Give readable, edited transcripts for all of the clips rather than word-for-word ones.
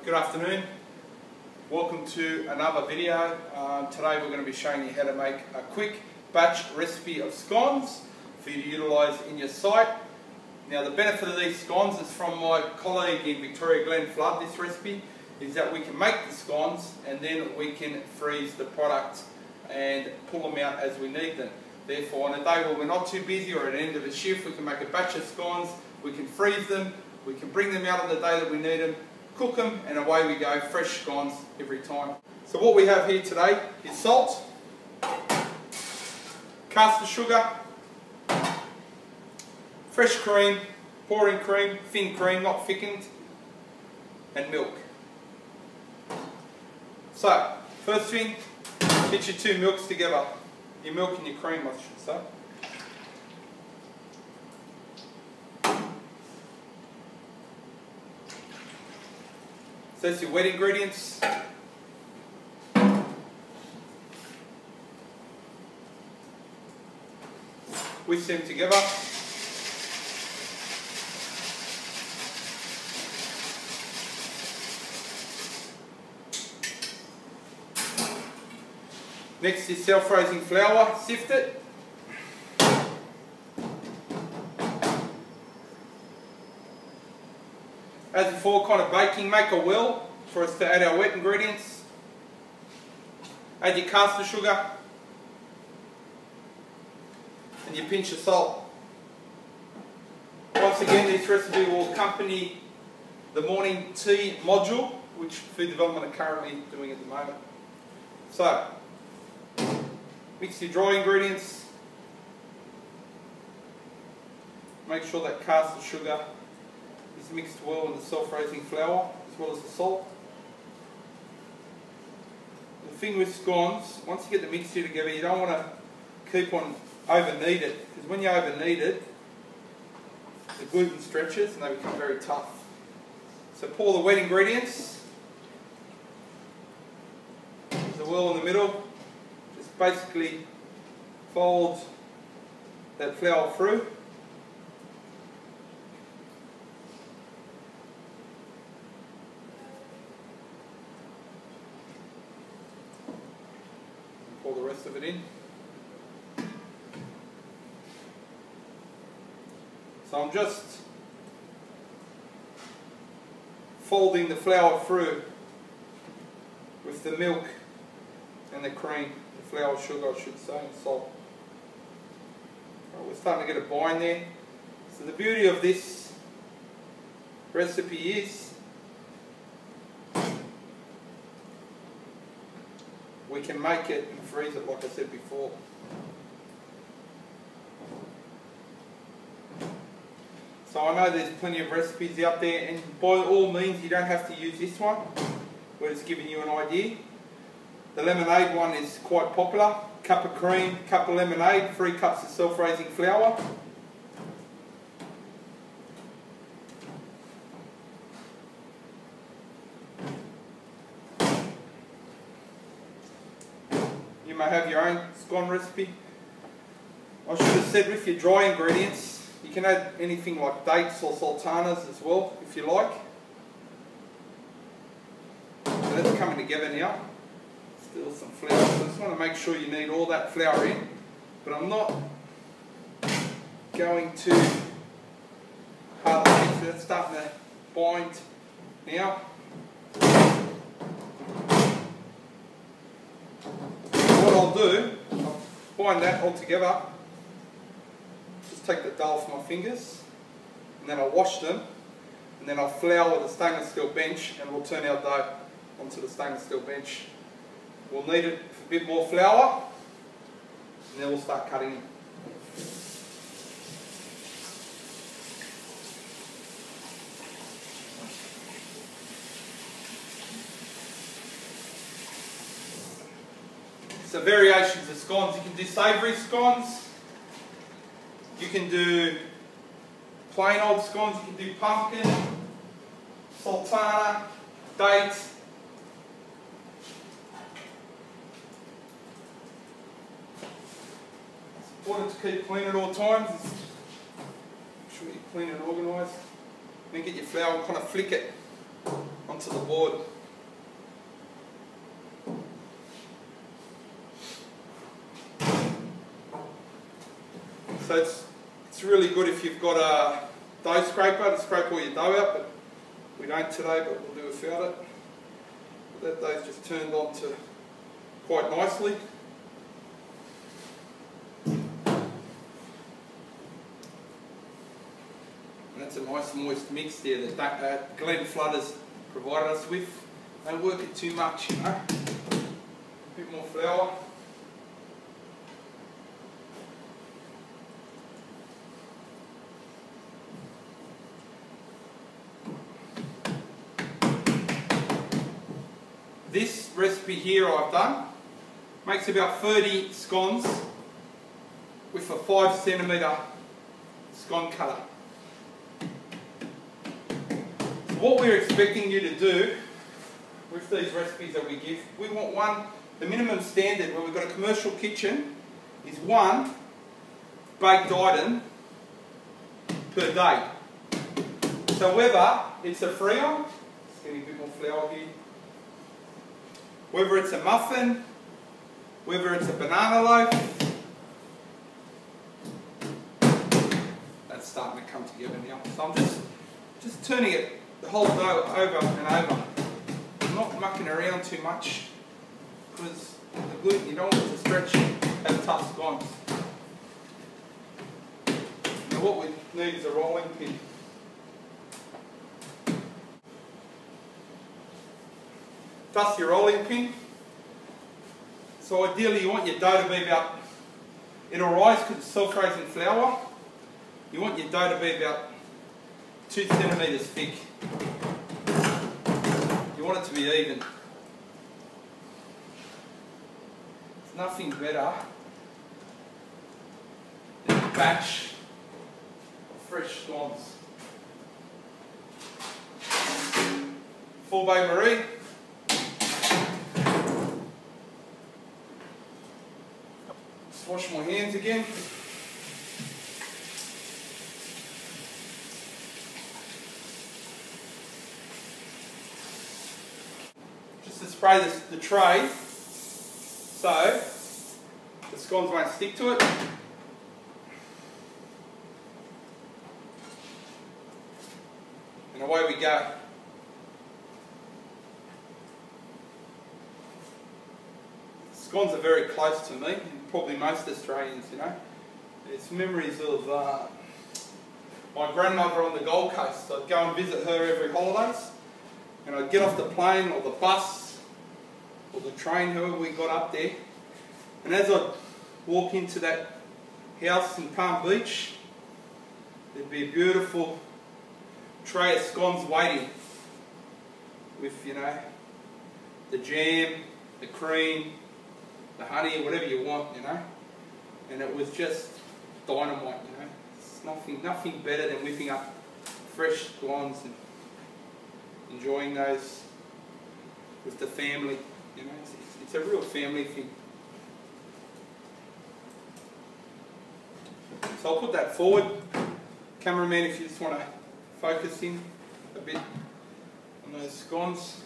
Good afternoon, welcome to another video. Today we're going to be showing you how to make a quick batch recipe of scones for you to utilise in your site. Now the benefit of these scones is from my colleague in Victoria, Glenn Flood. This recipe is that we can make the scones and then we can freeze the product and pull them out as we need them. Therefore, on a day where we're not too busy or at the end of a shift, we can make a batch of scones, we can freeze them, we can bring them out on the day that we need them, cook them, and away we go, fresh scones every time. So what we have here today is salt, caster sugar, fresh cream, pouring cream, thin cream, not thickened, and milk. So, first thing, get your two milks together. Your milk and your cream, I should say. So that's your wet ingredients. Whisk them together. Next is self-raising flour, sift it. As before, kind of baking, make a well for us to add our wet ingredients. Add your caster sugar and your pinch of salt. Once again, this recipe will accompany the morning tea module, which Food Development are currently doing at the moment. So, mix your dry ingredients. Make sure that caster sugar is mixed well with the self-raising flour as well as the salt. The thing with scones, once you get the mixture together, you don't want to keep on over-knead it, because when you over-knead it, the gluten stretches and they become very tough. So pour the wet ingredients. There's a well in the middle. Just basically fold that flour through. Pour the rest of it in. So I'm just folding the flour through with the milk and the cream, the flour, sugar I should say, and salt. Right, we're starting to get a bind there. So the beauty of this recipe is we can make it and freeze it like I said before. So I know there's plenty of recipes out there, and by all means you don't have to use this one. We're just giving you an idea. The lemonade one is quite popular. Cup of cream, cup of lemonade, 3 cups of self-raising flour. You may have your own scone recipe. I should have said with your dry ingredients, you can add anything like dates or sultanas as well if you like. So that's coming together now. Still some flour. So I just want to make sure you need all that flour in, but I'm not going to hardly mix it. It's starting to bind now. What I'll do, I'll bind that all together. Just take the dough off my fingers, and then I'll wash them, and then I'll flour the stainless steel bench, and we'll turn our dough onto the stainless steel bench. We'll need it for a bit more flour, and then we'll start cutting it. So variations of scones. You can do savoury scones. You can do plain old scones. You can do pumpkin, sultana, dates. It's important to keep clean at all times. Make sure you clean and organised. Then get your flour and kind of flick it onto onto the board. So it's really good if you've got a dough scraper to scrape all your dough out, but we don't today, but we'll do without it. That dough's just turned on to quite nicely. And that's a nice moist mix there that Glen Flood has provided us with. Don't work it too much, you know. A bit more flour. This recipe here I've done makes about 30 scones with a 5 centimetre scone cutter. So what we're expecting you to do with these recipes that we give, we want the minimum standard where we've got a commercial kitchen is 1 baked item per day. So whether it's a free-on, just getting a bit more flour here, whether it's a muffin, whether it's a banana loaf, that's starting to come together now. So I'm just turning it, the whole dough over and over. I'm not mucking around too much because the gluten, you don't want it to stretch and tough scones. Now what we need is a rolling pin. Dust your rolling pin. So ideally you want your dough to be about, it'll rise because it's self-raising flour. You want your dough to be about 2 centimetres thick. You want it to be even. There's nothing better than a batch of fresh scones. Full bain-marie. Wash my hands again. Just to spray the tray so the scones won't stick to it. And away we go. Scones are very close to me. Probably most Australians, you know. It's memories of my grandmother on the Gold Coast. I'd go and visit her every holidays, and I'd get off the plane or the bus or the train, whoever we got up there, and as I'd walk into that house in Palm Beach, there'd be a beautiful tray of scones waiting with, you know, the jam, the cream, the honey, whatever you want, you know, and it was just dynamite, you know. It's nothing better than whipping up fresh scones and enjoying those with the family, you know. It's a real family thing. So I'll put that forward. Cameraman, if you just want to focus in a bit on those scones,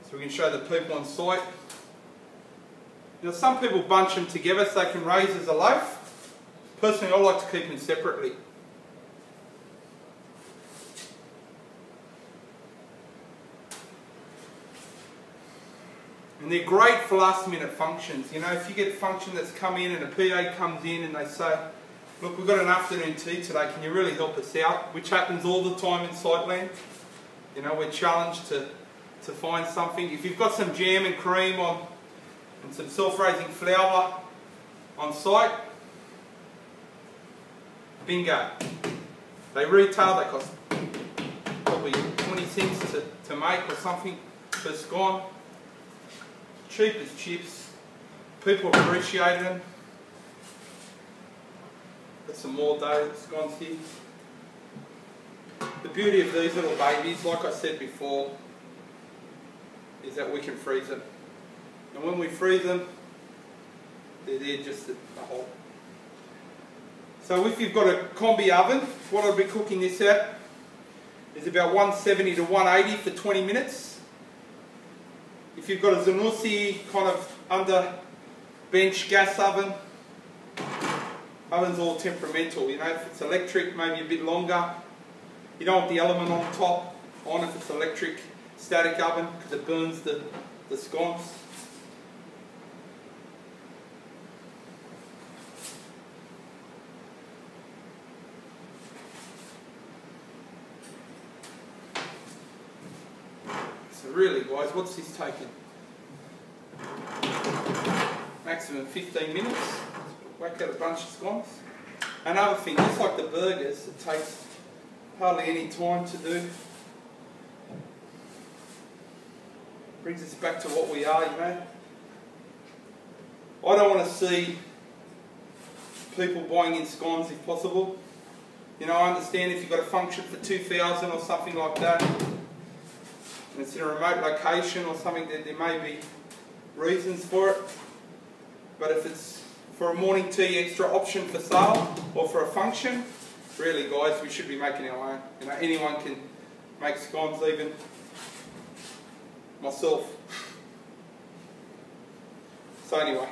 so we can show the people on site. Now some people bunch them together so they can raise as a loaf. Personally I like to keep them separately. And they're great for last minute functions. You know, if you get a function that's come in and a PA comes in and they say, look, we've got an afternoon tea today, can you really help us out? Which happens all the time in Sightland. You know, we're challenged to find something. If you've got some jam and cream on and some self-raising flour on site, bingo. They retail, they cost probably 20 cents to make or something per scone. Cheap as chips. People appreciate them. Got some more dough scones here. The beauty of these little babies, like I said before, is that we can freeze them. And when we freeze them, they're there just at the whole. So if you've got a combi oven, what I'll be cooking this at is about 170 to 180 for 20 minutes. If you've got a Zanussi kind of under bench gas oven, oven's all temperamental, you know. If it's electric, maybe a bit longer. You don't want the element on top on if it's electric static oven, because it burns the scones. So really guys, what's this taking? Maximum 15 minutes. Whack out a bunch of scones. Another thing, just like the burgers, it takes hardly any time to do. Brings us back to what we are, you know. I don't want to see people buying in scones if possible. You know, I understand if you've got a function for 2,000 or something like that, and it's in a remote location or something, there may be reasons for it. But if it's for a morning tea extra option for sale or for a function, really guys, we should be making our own. You know, anyone can make scones, even myself. So anyway,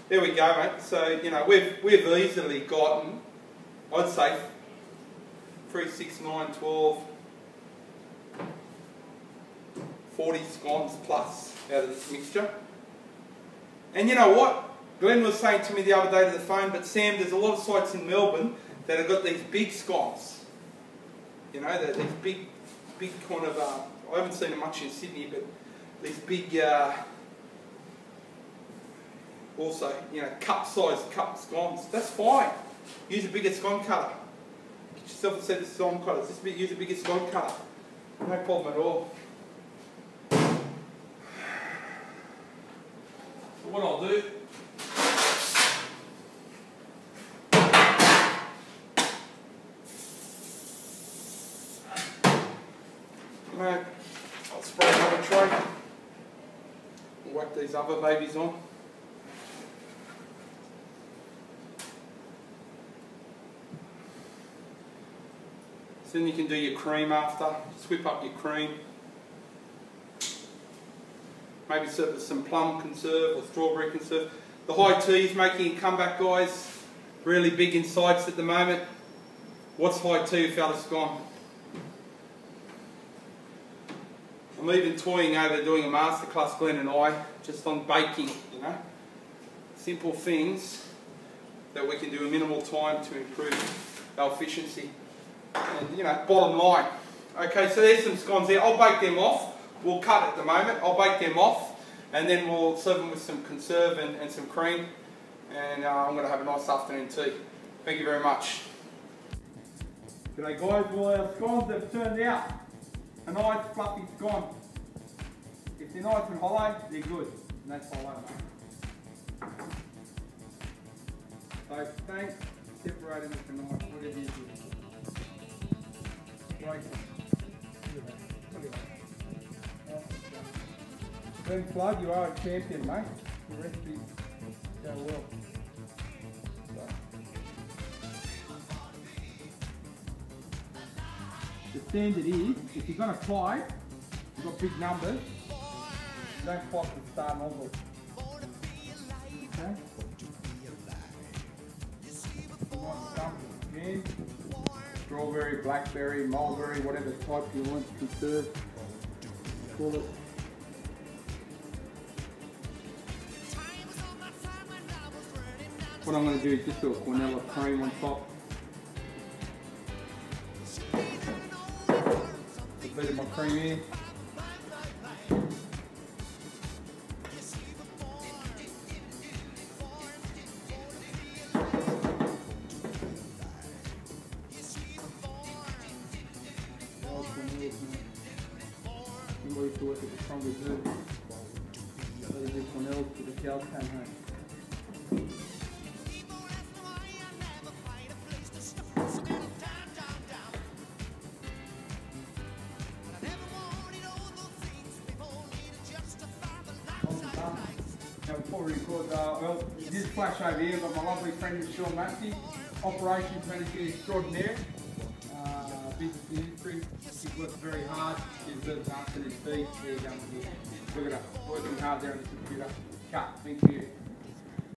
there we go, mate. So, you know, we've easily gotten, I'd say, 3, 6, 9, 12, 40 scones plus out of this mixture. And you know what? Glenn was saying to me the other day to the phone, but Sam, there's a lot of sites in Melbourne that have got these big scones. You know, these big kind of, I haven't seen it much in Sydney, but these big, also, you know, cup-sized scones. That's fine. Use a bigger scone cutter. Get yourself a set of scone cutters. Use a bigger scone cutter. No problem at all. So what I'll do, I'll spray another tray. We'll whack these other babies on. So then you can do your cream after. Just whip up your cream. Maybe serve with some plum conserve or strawberry conserve. The high tea is making a comeback, guys. Really big in sights at the moment. What's high tea without a scone? I'm even toying over doing a masterclass, Glenn and I, just on baking, you know. Simple things that we can do in minimal time to improve our efficiency. And, you know, bottom line. Okay, so there's some scones there. I'll bake them off. We'll cut at the moment. I'll bake them off, and then we'll serve them with some conserve and some cream. And I'm going to have a nice afternoon tea. Thank you very much. G'day guys, well our scones have turned out a nice fluffy scone. If they're nice and hollow, they're good. And that's hollow, mate. So thanks, separate them with the knife, whatever you do. Break them. Ben Flood, you are a champion, mate. The recipe's go well. The standard is, if you're going to fly, you've got big numbers, you don't fly to the star nozzle. Okay? Again, strawberry, blackberry, mulberry, whatever type you want to conserve, call it. What I'm going to do is just do a quinella cream on top. A bit of my cream in. I used to work at the Congo Zoo. So they did quinella till the cows came home. Before we record, well, this flash over here, I've got my lovely friend Sean Massey, Operations Manager Extraordinaire, Business Industry. Catering. He's worked very hard. He deserves an afternoon feed. There you go. Look at that. Working hard there on the computer. Cut. Thank you.